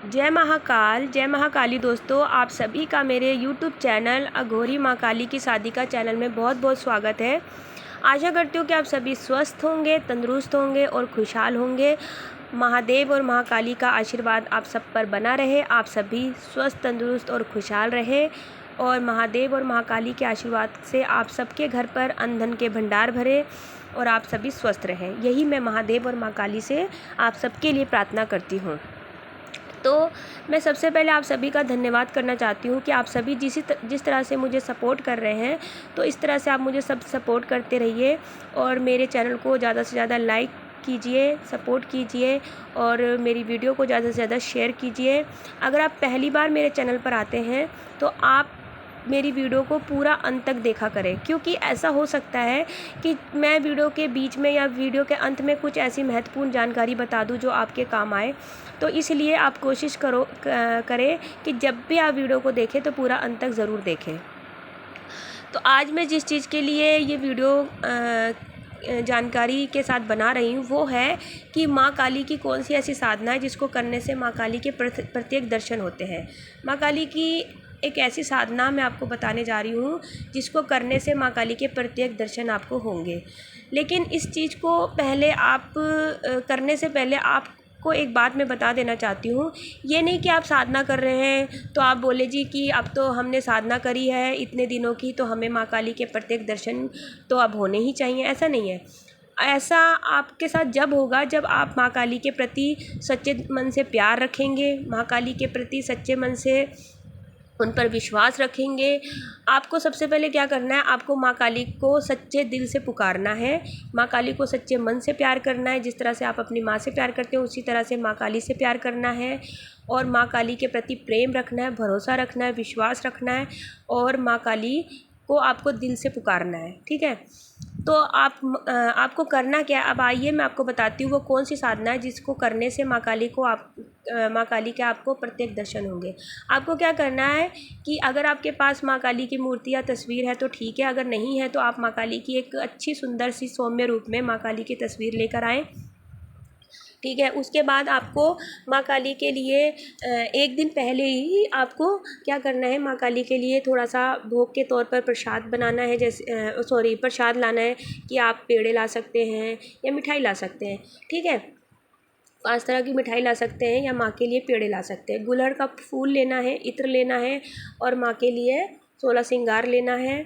जय महाकाल, जय महाकाली दोस्तों। आप सभी का मेरे यूट्यूब चैनल अघोरी माँ काली की शादी का चैनल में बहुत बहुत स्वागत है। आशा करती हूँ कि आप सभी स्वस्थ होंगे, तंदुरुस्त होंगे और खुशहाल होंगे। महादेव और महाकाली का आशीर्वाद आप सब पर बना रहे। आप सभी स्वस्थ, तंदुरुस्त और खुशहाल रहे और महादेव और महाकाली के आशीर्वाद से आप सबके घर पर अन्न धन के भंडार भरे और आप सभी स्वस्थ रहें। यही मैं महादेव और महाकाली से आप सबके लिए प्रार्थना करती हूँ। तो मैं सबसे पहले आप सभी का धन्यवाद करना चाहती हूँ कि आप सभी जिस तरह से मुझे सपोर्ट कर रहे हैं, तो इस तरह से आप मुझे सब सपोर्ट करते रहिए और मेरे चैनल को ज़्यादा से ज़्यादा लाइक कीजिए, सपोर्ट कीजिए और मेरी वीडियो को ज़्यादा से ज़्यादा शेयर कीजिए। अगर आप पहली बार मेरे चैनल पर आते हैं तो आप मेरी वीडियो को पूरा अंत तक देखा करें, क्योंकि ऐसा हो सकता है कि मैं वीडियो के बीच में या वीडियो के अंत में कुछ ऐसी महत्वपूर्ण जानकारी बता दूं जो आपके काम आए। तो इसलिए आप कोशिश करें कि जब भी आप वीडियो को देखें तो पूरा अंत तक ज़रूर देखें। तो आज मैं जिस चीज़ के लिए ये वीडियो जानकारी के साथ बना रही हूँ वो है कि माँ काली की कौन सी ऐसी साधना है जिसको करने से माँ काली के प्रत्येक दर्शन होते हैं। माँ काली की एक ऐसी साधना मैं आपको बताने जा रही हूँ जिसको करने से माँ काली के प्रत्येक दर्शन आपको होंगे। लेकिन इस चीज़ को पहले आप करने से पहले आपको एक बात मैं बता देना चाहती हूँ। ये नहीं कि आप साधना कर रहे हैं तो आप बोले जी कि अब तो हमने साधना करी है इतने दिनों की, तो हमें माँ काली के प्रत्येक दर्शन तो अब होने ही चाहिए। ऐसा नहीं है। ऐसा आपके साथ जब होगा जब आप माँ काली के प्रति सच्चे मन से प्यार रखेंगे, माँ काली के प्रति सच्चे मन से उन पर विश्वास रखेंगे। आपको सबसे पहले क्या करना है, आपको माँ काली को सच्चे दिल से पुकारना है, माँ काली को सच्चे मन से प्यार करना है। जिस तरह से आप अपनी माँ से प्यार करते हो उसी तरह से माँ काली से प्यार करना है और माँ काली के प्रति प्रेम रखना है, भरोसा रखना है, विश्वास रखना है और माँ काली को आपको दिल से पुकारना है। ठीक है, तो आपको करना क्या है, अब आइए मैं आपको बताती हूँ वो कौन सी साधना है जिसको करने से माँ काली के आपको प्रत्येक दर्शन होंगे। आपको क्या करना है कि अगर आपके पास माँ काली की मूर्ति या तस्वीर है तो ठीक है, अगर नहीं है तो आप माँ काली की एक अच्छी सुंदर सी सौम्य रूप में माँ काली की तस्वीर लेकर आएँ। ठीक है, उसके बाद आपको माँ काली के लिए एक दिन पहले ही आपको क्या करना है, माँ काली के लिए थोड़ा सा भोग के तौर पर प्रसाद बनाना है। जैसे प्रसाद लाना है कि आप पेड़े ला सकते हैं या मिठाई ला सकते हैं। ठीक है, 5 तरह की मिठाई ला सकते हैं या माँ के लिए पेड़े ला सकते हैं। गुलड़ का फूल लेना है, इत्र लेना है और माँ के लिए 16 श्रृंगार लेना है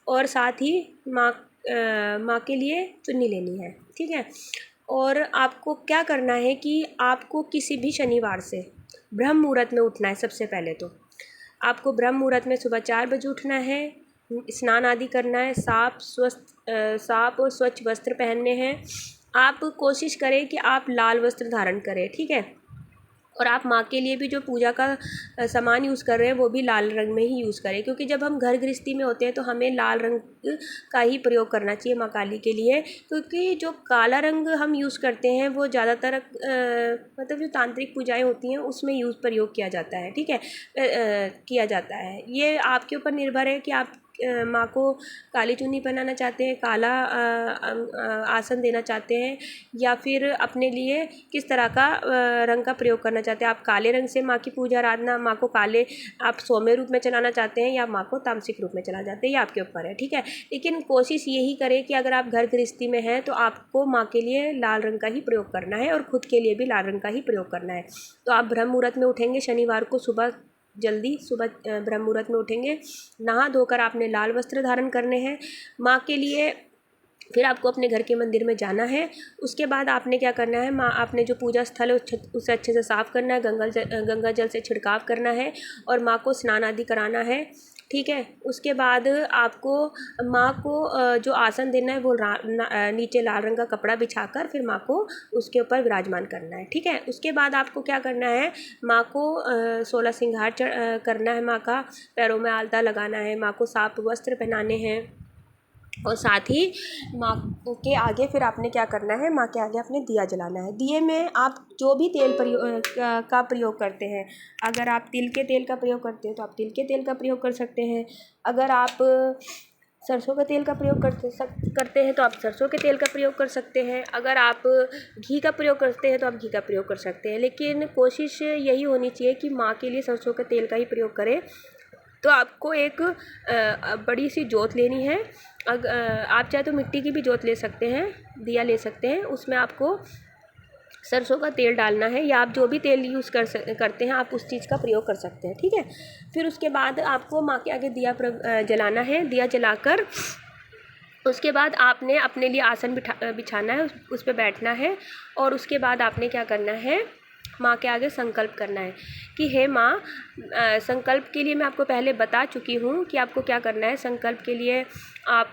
और साथ ही माँ के लिए चुन्नी लेनी है। ठीक है, और आपको क्या करना है कि आपको किसी भी शनिवार से ब्रह्म मुहूर्त में उठना है। सबसे पहले तो आपको ब्रह्म मुहूर्त में सुबह 4 बजे उठना है, स्नान आदि करना है, साफ और स्वच्छ वस्त्र पहनने हैं। आप कोशिश करें कि आप लाल वस्त्र धारण करें। ठीक है, और आप माँ के लिए भी जो पूजा का सामान यूज़ कर रहे हैं वो भी लाल रंग में ही यूज़ करें, क्योंकि जब हम घर गृहस्थी में होते हैं तो हमें लाल रंग का ही प्रयोग करना चाहिए माँ काली के लिए। क्योंकि जो काला रंग हम यूज़ करते हैं वो ज़्यादातर मतलब जो तांत्रिक पूजाएं होती हैं उसमें प्रयोग किया जाता है। ठीक है, किया जाता है। ये आपके ऊपर निर्भर है कि आप माँ को काली चुन्नी पहनाना चाहते हैं, काला आसन देना चाहते हैं या फिर अपने लिए किस तरह का रंग का प्रयोग करना चाहते हैं। आप काले रंग से माँ की पूजा आराधना, माँ को काले आप सौम्य रूप में चलाना चाहते हैं या माँ को तामसिक रूप में चलाना चाहते हैं, ये आपके ऊपर है। ठीक है, लेकिन कोशिश यही करें कि अगर आप घर गृहस्थी में हैं तो आपको माँ के लिए लाल रंग का ही प्रयोग करना है और खुद के लिए भी लाल रंग का ही प्रयोग करना है। तो आप ब्रह्म मुहूर्त में उठेंगे शनिवार को, जल्दी सुबह ब्रह्म मुहूर्त में उठेंगे, नहा धोकर आपने लाल वस्त्र धारण करने हैं माँ के लिए। फिर आपको अपने घर के मंदिर में जाना है। उसके बाद आपने क्या करना है, माँ आपने जो पूजा स्थल है उसे अच्छे से साफ़ करना है, गंगा जल से छिड़काव करना है और माँ को स्नान आदि कराना है। ठीक है, उसके बाद आपको माँ को जो आसन देना है वो नीचे लाल रंग का कपड़ा बिछाकर फिर माँ को उसके ऊपर विराजमान करना है। ठीक है, उसके बाद आपको क्या करना है, माँ को 16 श्रृंगार करना है, माँ का पैरों में आलता लगाना है, माँ को साफ वस्त्र पहनाने हैं और साथ ही माँ के आगे फिर आपने क्या करना है, माँ के आगे आपने दिया जलाना है। दिए में आप जो भी तेल का प्रयोग करते हैं, अगर आप तिल के तेल का प्रयोग करते हैं तो आप तिल के तेल का प्रयोग कर सकते हैं। अगर आप सरसों का तेल का प्रयोग करते हैं तो आप सरसों के तेल का प्रयोग कर सकते हैं। अगर आप घी का प्रयोग करते हैं तो आप घी का प्रयोग कर सकते हैं, लेकिन कोशिश यही होनी चाहिए कि माँ के लिए सरसों का तेल का ही प्रयोग करें। तो आपको एक बड़ी सी जोत लेनी है। आप चाहे तो मिट्टी की भी जोत ले सकते हैं, दिया ले सकते हैं। उसमें आपको सरसों का तेल डालना है, या आप जो भी तेल यूज़ करते हैं आप उस चीज़ का प्रयोग कर सकते हैं, ठीक है। फिर उसके बाद आपको माँ के आगे दिया जलाना है। दिया जलाकर उसके बाद आपने अपने लिए आसन बिछाना है, उस पर बैठना है। और उसके बाद आपने क्या करना है, माँ के आगे संकल्प करना है कि हे माँ, संकल्प के लिए मैं आपको पहले बता चुकी हूँ कि आपको क्या करना है। संकल्प के लिए आप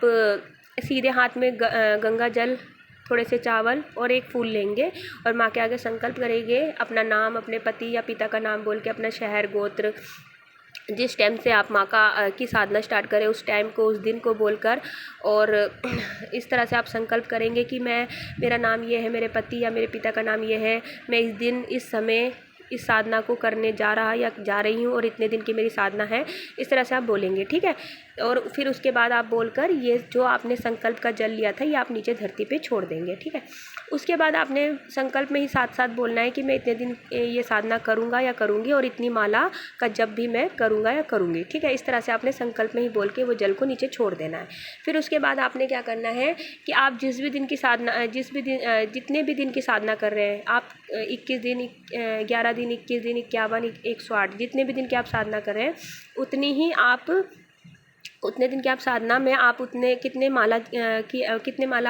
सीधे हाथ में गंगा जल, थोड़े से चावल और एक फूल लेंगे और माँ के आगे संकल्प करेंगे। अपना नाम, अपने पति या पिता का नाम बोल के, अपना शहर, गोत्र, जिस टाइम से आप माँ की साधना स्टार्ट करें उस टाइम को, उस दिन को बोलकर, और इस तरह से आप संकल्प करेंगे कि मेरा नाम ये है, मेरे पति या मेरे पिता का नाम ये है, मैं इस दिन, इस समय इस साधना को करने जा रहा या जा रही हूँ और इतने दिन की मेरी साधना है। इस तरह से आप बोलेंगे, ठीक है। और फिर उसके बाद आप बोलकर ये जो आपने संकल्प का जल लिया था ये आप नीचे धरती पे छोड़ देंगे, ठीक है। उसके बाद आपने संकल्प में ही साथ साथ बोलना है कि मैं इतने दिन ये साधना करूँगा या करूँगी और इतनी माला का जब भी मैं करूँगा या करूँगी, ठीक है। इस तरह से आपने संकल्प में ही बोल के वो जल को नीचे छोड़ देना है। फिर उसके बाद आपने क्या करना है कि आप जिस भी दिन की साधना, जितने भी दिन की साधना कर रहे हैं आप, 21 दिन, 11 दिन, 21 दिन, 51, 108, जितने भी दिन की आप साधना कर रहे हैं उतने दिन की आप साधना में आप उतने कितने माला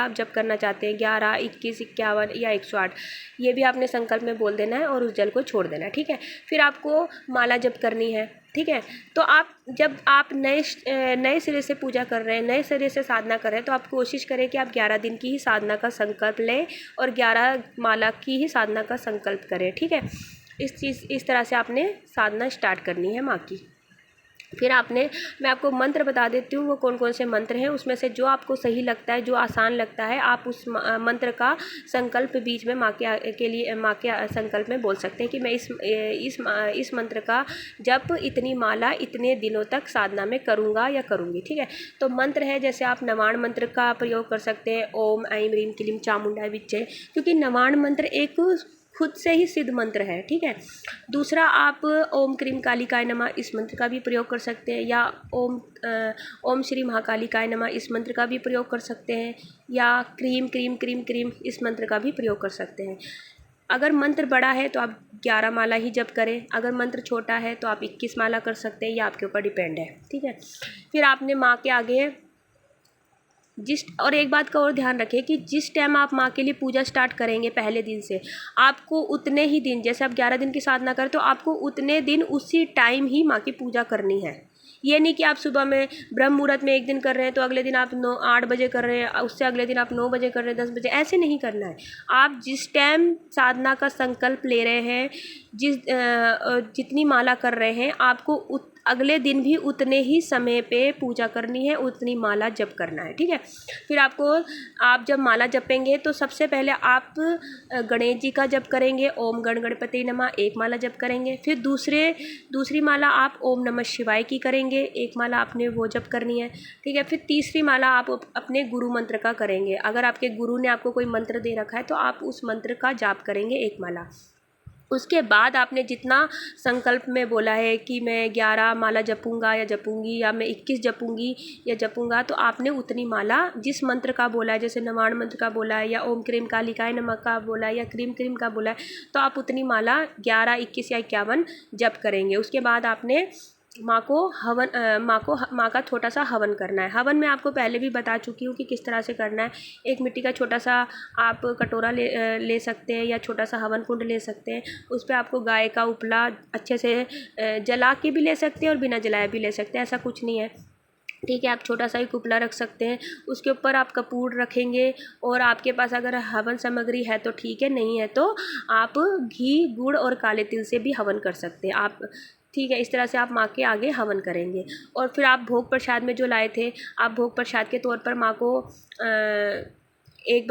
आप जप करना चाहते हैं, 11, 21, 51 या 108, ये भी आपने संकल्प में बोल देना है और उस जल को छोड़ देना है, ठीक है। फिर आपको माला जप करनी है, ठीक है। तो जब आप नए सिरे से पूजा कर रहे हैं, नए सिरे से साधना कर रहे हैं, तो आप कोशिश करें कि आप 11 दिन की ही साधना का संकल्प लें और 11 माला की ही साधना का संकल्प करें, ठीक है। इस तरह से आपने साधना स्टार्ट करनी है माँ की। फिर मैं आपको मंत्र बता देती हूँ वो कौन कौन से मंत्र हैं। उसमें से जो आपको सही लगता है, जो आसान लगता है, आप उस मंत्र का संकल्प बीच में माँ के संकल्प में बोल सकते हैं कि मैं इस मंत्र का जप इतनी माला इतने दिनों तक साधना में करूँगा या करूँगी, ठीक है। तो मंत्र है, जैसे आप नवाण मंत्र का प्रयोग कर सकते हैं, ओम ऐं ह्रीं क्लीं चामुंडाय विच्चे, क्योंकि नवाण मंत्र एक खुद से ही सिद्ध मंत्र है, ठीक है। दूसरा, आप ओम क्रीम कालिकाय नमः इस मंत्र का भी प्रयोग कर सकते हैं, या ओम श्री महाकालिकाय नमः इस मंत्र का भी प्रयोग कर सकते हैं, या क्रीम क्रीम क्रीम क्रीम इस मंत्र का भी प्रयोग कर सकते हैं। अगर मंत्र बड़ा है तो आप 11 माला ही जप करें, अगर मंत्र छोटा है तो आप 21 माला कर सकते हैं, ये आपके ऊपर डिपेंड है, ठीक है। फिर आपने माँ के आगे और एक बात का और ध्यान रखें कि जिस टाइम आप माँ के लिए पूजा स्टार्ट करेंगे पहले दिन से, आपको उतने ही दिन, जैसे आप 11 दिन की साधना करें तो आपको उतने दिन उसी टाइम ही माँ की पूजा करनी है। ये नहीं कि आप सुबह में ब्रह्म मुहूर्त में एक दिन कर रहे हैं तो अगले दिन आप 8 बजे कर रहे हैं, उससे अगले दिन आप 9 बजे कर रहे हैं, 10 बजे, ऐसे नहीं करना है। आप जिस टाइम साधना का संकल्प ले रहे हैं, जितनी माला कर रहे हैं, आपको अगले दिन भी उतने ही समय पे पूजा करनी है, उतनी माला जप करना है, ठीक है। फिर आप जब माला जपेंगे तो सबसे पहले आप गणेश जी का जप करेंगे, ओम गण गणपति नमः, एक माला जप करेंगे। फिर दूसरी माला आप ओम नमः शिवाय की करेंगे, एक माला आपने वो जप करनी है, ठीक है। फिर तीसरी माला आप अपने गुरु मंत्र का करेंगे। अगर आपके गुरु ने आपको कोई मंत्र दे रखा है तो आप उस मंत्र का जाप करेंगे, एक माला। उसके बाद आपने जितना संकल्प में बोला है कि मैं 11 माला जपूंगा या जपूंगी, या मैं 21 जपूंगी या जपूंगा, तो आपने उतनी माला जिस मंत्र का बोला है, जैसे नवाण मंत्र का बोला है, या ओम क्रीम कालिकाय नमः का बोला है, या क्रीम क्रीम का बोला है, तो आप उतनी माला 11, 21 या 51 जप करेंगे। उसके बाद आपने माँ का छोटा सा हवन करना है। हवन में आपको पहले भी बता चुकी हूँ कि किस तरह से करना है। एक मिट्टी का छोटा सा आप कटोरा ले सकते हैं, या छोटा सा हवन कुंड ले सकते हैं। उस पर आपको गाय का उपला अच्छे से जला के भी ले सकते हैं और बिना जलाए भी ले सकते हैं, ऐसा कुछ नहीं है, ठीक है। आप छोटा सा एक उपला रख सकते हैं, उसके ऊपर आप कपूर रखेंगे, और आपके पास अगर हवन सामग्री है तो ठीक है, नहीं है तो आप घी, गुड़ और काले तिल से भी हवन कर सकते हैं आप, ठीक है। इस तरह से आप माँ के आगे हवन करेंगे। और फिर आप भोग प्रसाद में जो लाए थे, आप भोग प्रसाद के तौर पर माँ को एक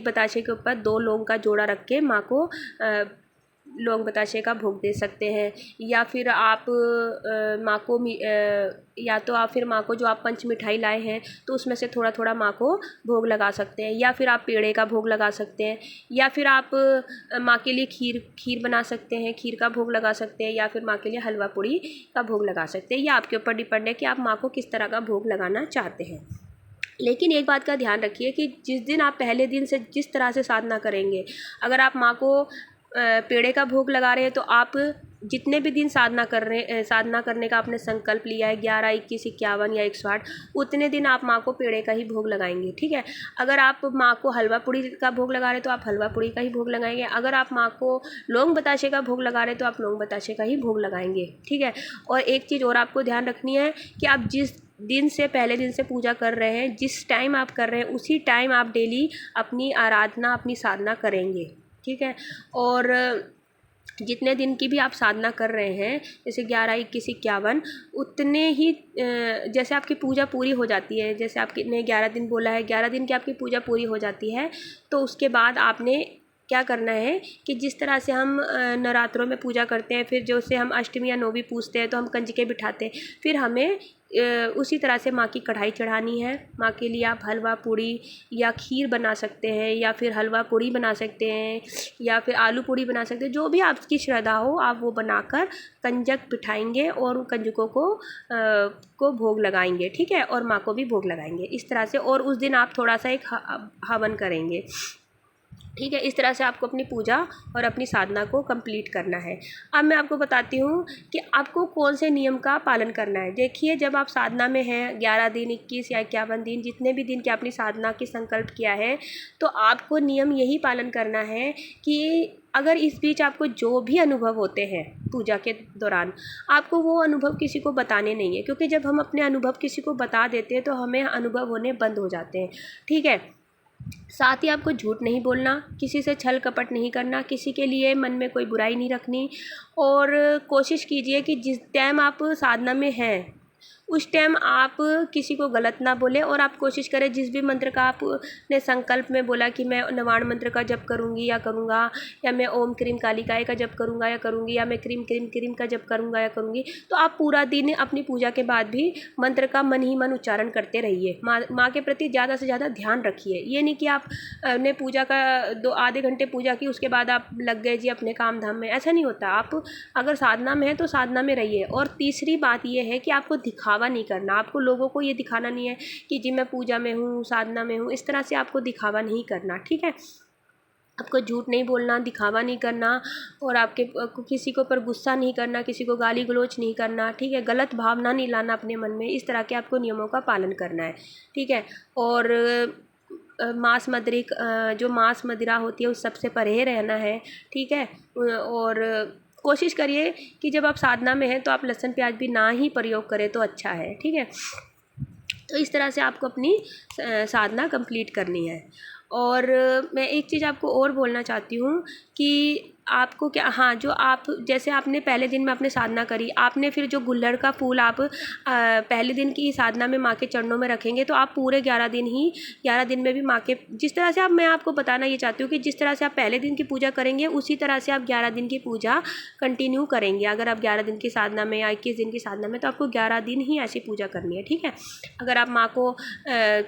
बताशे के ऊपर 2 लौंग का जोड़ा रख के माँ को लौंग बताशे का भोग दे सकते हैं, या फिर आप माँ को या तो आप फिर माँ को जो आप पंच मिठाई लाए हैं तो उसमें से थोड़ा थोड़ा माँ को भोग लगा सकते हैं, या फिर आप पेड़े का भोग लगा सकते हैं, या फिर आप माँ के लिए खीर बना सकते हैं, खीर का भोग लगा सकते हैं, या फिर माँ के लिए हलवा पूड़ी का भोग लगा सकते हैं। ये आपके ऊपर डिपेंड है कि आप माँ को किस तरह का भोग लगाना चाहते हैं। लेकिन एक बात का ध्यान रखिए कि जिस दिन आप पहले दिन से जिस तरह से साधना करेंगे, अगर आप माँ को पेड़े का भोग लगा रहे हैं तो आप जितने भी दिन साधना करने का आपने संकल्प लिया है 11, 21, 51 या 108, उतने दिन आप माँ को पेड़े का ही भोग लगाएंगे। ठीक है। अगर आप माँ को हलवा पूड़ी का भोग लगा रहे हैं तो आप हलवा पूड़ी का ही भोग लगाएंगे। अगर आप माँ को लौंग बताशे का भोग लगा रहे हैं तो आप लौंग बताशे का ही भोग लगाएंगे। ठीक है। और एक चीज़ और आपको ध्यान रखनी है कि आप जिस दिन से पहले दिन से पूजा कर रहे हैं, जिस टाइम आप कर रहे हैं उसी टाइम आप डेली अपनी आराधना, अपनी साधना करेंगे। ठीक है। और जितने दिन की भी आप साधना कर रहे हैं, जैसे 11, 21, 51, उतने ही जैसे आपकी पूजा पूरी हो जाती है, जैसे आपने 11 दिन बोला है, 11 दिन की आपकी पूजा पूरी हो जाती है, तो उसके बाद आपने क्या करना है कि जिस तरह से हम नवरात्रों में पूजा करते हैं, फिर जो से हम अष्टमी या नौवीं पूजते हैं तो हम कंजके बिठाते हैं, फिर हमें उसी तरह से माँ की कढ़ाई चढ़ानी है। माँ के लिए आप हलवा पूड़ी या खीर बना सकते हैं, या फिर हलवा पूड़ी बना सकते हैं, या फिर आलू पूड़ी बना सकते हैं, जो भी आपकी श्रद्धा हो आप वो बनाकर कंजक बिठाएंगे और कंजकों को भोग लगाएंगे। ठीक है। और माँ को भी भोग लगाएंगे इस तरह से। और उस दिन आप थोड़ा सा एक हवन करेंगे। ठीक है। इस तरह से आपको अपनी पूजा और अपनी साधना को कंप्लीट करना है। अब मैं आपको बताती हूँ कि आपको कौन से नियम का पालन करना है। देखिए, जब आप साधना में हैं 11 दिन, 21 या 51 दिन, जितने भी दिन की आपने साधना की संकल्प किया है, तो आपको नियम यही पालन करना है कि अगर इस बीच आपको जो भी अनुभव होते हैं पूजा के दौरान, आपको वो अनुभव किसी को बताने नहीं है, क्योंकि जब हम अपने अनुभव किसी को बता देते हैं तो हमें अनुभव होने बंद हो जाते हैं। ठीक है। साथ ही आपको झूठ नहीं बोलना, किसी से छल कपट नहीं करना, किसी के लिए मन में कोई बुराई नहीं रखनी, और कोशिश कीजिए कि जिस टाइम आप साधना में हैं उस टाइम आप किसी को गलत ना बोलें, और आप कोशिश करें जिस भी मंत्र का आपने संकल्प में बोला कि मैं नवाण मंत्र का जप करूँगी या करूँगा, या मैं ओम क्रीम कालिकाय का जप करूँगा या करूँगी, या मैं क्रीम क्रीम क्रीम का जप करूँगा या करूँगी, तो आप पूरा दिन अपनी पूजा के बाद भी मंत्र का मन ही मन उच्चारण करते रहिए। माँ के प्रति ज़्यादा से ज़्यादा ध्यान रखिए। ये नहीं कि आप ने पूजा का आधे घंटे पूजा की, उसके बाद आप लग गए जी अपने काम धाम में, ऐसा नहीं होता। आप अगर साधना में है तो साधना में रहिए। और तीसरी बात ये है कि आपको दिखावा नहीं करना। आपको लोगों को ये दिखाना नहीं है कि जी मैं पूजा में हूँ, साधना में हूँ, इस तरह से आपको दिखावा नहीं करना। ठीक है। आपको झूठ नहीं बोलना, दिखावा नहीं करना, और आपके किसी के ऊपर गुस्सा नहीं करना, किसी को गाली गलौज नहीं करना। ठीक है। गलत भावना नहीं लाना अपने मन में। इस तरह के आपको नियमों का पालन करना है। ठीक है। और जो मांस मदिरा होती है उस सबसे परहेज रहना है। ठीक है। और कोशिश करिए कि जब आप साधना में हैं तो आप लहसुन प्याज भी ना ही प्रयोग करें तो अच्छा है। ठीक है। तो इस तरह से आपको अपनी साधना कंप्लीट करनी है। और मैं एक चीज़ आपको और बोलना चाहती हूँ कि आपको क्या, हाँ, जो आप जैसे आपने पहले दिन में आपने साधना करी, आपने फिर जो गुल्लड़ का फूल आप पहले दिन की साधना में माँ के चरणों में रखेंगे, तो आप पूरे 11 दिन में भी माँ के जिस तरह से मैं आपको बताना ये चाहती हूँ कि जिस तरह से आप पहले दिन की पूजा करेंगे उसी तरह से आप 11 दिन की पूजा कंटिन्यू करेंगे। अगर आप 11 दिन की साधना में या 21 दिन की साधना में, तो आपको 11 दिन ही ऐसी पूजा करनी है। ठीक है। अगर आप माँ को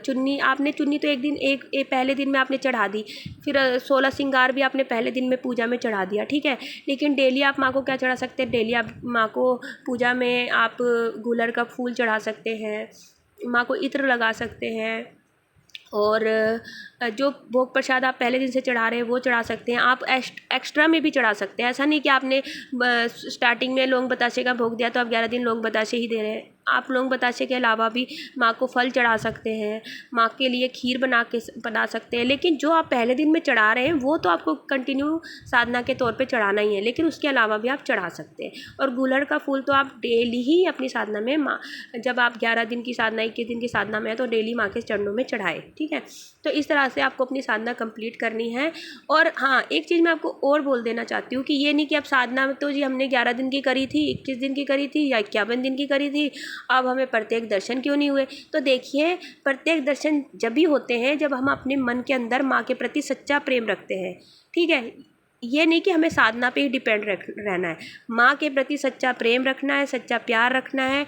चुन्नी तो एक पहले दिन में आपने चढ़ा दी, फिर 16 श्रृंगार भी आपने पहले दिन में पूजा में चढ़ा दिया। ठीक है। लेकिन डेली आप माँ को क्या चढ़ा सकते हैं, डेली आप माँ को पूजा में आप गुलर का फूल चढ़ा सकते हैं, माँ को इत्र लगा सकते हैं, और जो भोग प्रसाद आप पहले दिन से चढ़ा रहे हैं वो चढ़ा सकते हैं। आप एक्स्ट्रा में भी चढ़ा सकते हैं। ऐसा नहीं कि आपने स्टार्टिंग में लौंग बताशे का भोग दिया तो आप 11 दिन लौंग बताशे ही दे रहे हैं। आप लौंग बताशे के अलावा भी माँ को फल चढ़ा सकते हैं, माँ के लिए खीर बना सकते हैं। लेकिन जो आप पहले दिन में चढ़ा रहे हैं वो तो आपको कंटिन्यू साधना के तौर पे चढ़ाना ही है, लेकिन उसके अलावा भी आप चढ़ा सकते हैं। और गुलड़ का फूल तो आप डेली ही अपनी साधना में जब आप 11 दिन की साधना, 21 दिन की साधना में है तो डेली माँ के चरणों में चढ़ाए। ठीक है। तो इस तरह से आपको अपनी साधना कंप्लीट करनी है। और हाँ, एक चीज़ मैं आपको और बोल देना चाहती हूँ कि ये नहीं कि अब साधना तो जी हमने 11 दिन की करी थी, 21 दिन की करी थी या 51 दिन की करी थी, अब हमें प्रत्येक दर्शन क्यों नहीं हुए। तो देखिए, प्रत्येक दर्शन जब भी होते हैं जब हम अपने मन के अंदर माँ के प्रति सच्चा प्रेम रखते हैं। ठीक है। ये नहीं कि हमें साधना पे ही डिपेंड रहना है। माँ के प्रति सच्चा प्रेम रखना है, सच्चा प्यार रखना है,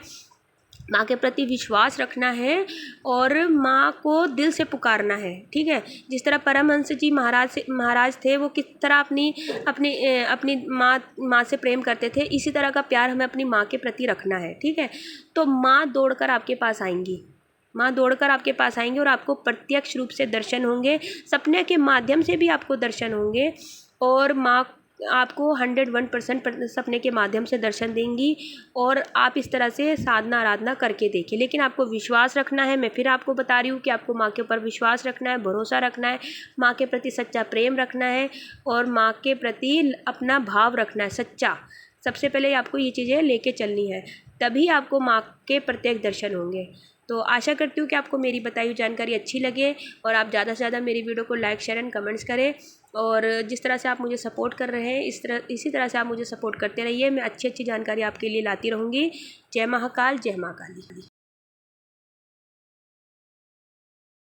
माँ के प्रति विश्वास रखना है और माँ को दिल से पुकारना है। ठीक है, जिस तरह परमहंस जी महाराज थे, वो किस तरह अपनी अपनी अपनी माँ से प्रेम करते थे, इसी तरह का प्यार हमें अपनी माँ के प्रति रखना है। ठीक है, तो माँ दौड़कर आपके पास आएंगी, माँ दौड़कर आपके पास आएंगे और आपको प्रत्यक्ष रूप से दर्शन होंगे, सपने के माध्यम से भी आपको दर्शन होंगे और माँ आपको 101% सपने के माध्यम से दर्शन देंगी। और आप इस तरह से साधना आराधना करके देखिए, लेकिन आपको विश्वास रखना है। मैं फिर आपको बता रही हूँ कि आपको माँ के ऊपर विश्वास रखना है, भरोसा रखना है, माँ के प्रति सच्चा प्रेम रखना है और माँ के प्रति अपना भाव रखना है सच्चा। सबसे पहले आपको ये चीज़ें लेके चलनी है, तभी आपको माँ के प्रत्येक दर्शन होंगे। तो आशा करती हूँ कि आपको मेरी बताई हुई जानकारी अच्छी लगे और आप ज़्यादा से ज़्यादा मेरी वीडियो को लाइक शेयर एंड कमेंट्स करें। और जिस तरह से आप मुझे सपोर्ट कर रहे हैं, इसी तरह से आप मुझे सपोर्ट करते रहिए। मैं अच्छी अच्छी जानकारी आपके लिए लाती रहूँगी। जय महाकाल, जय माँ काली।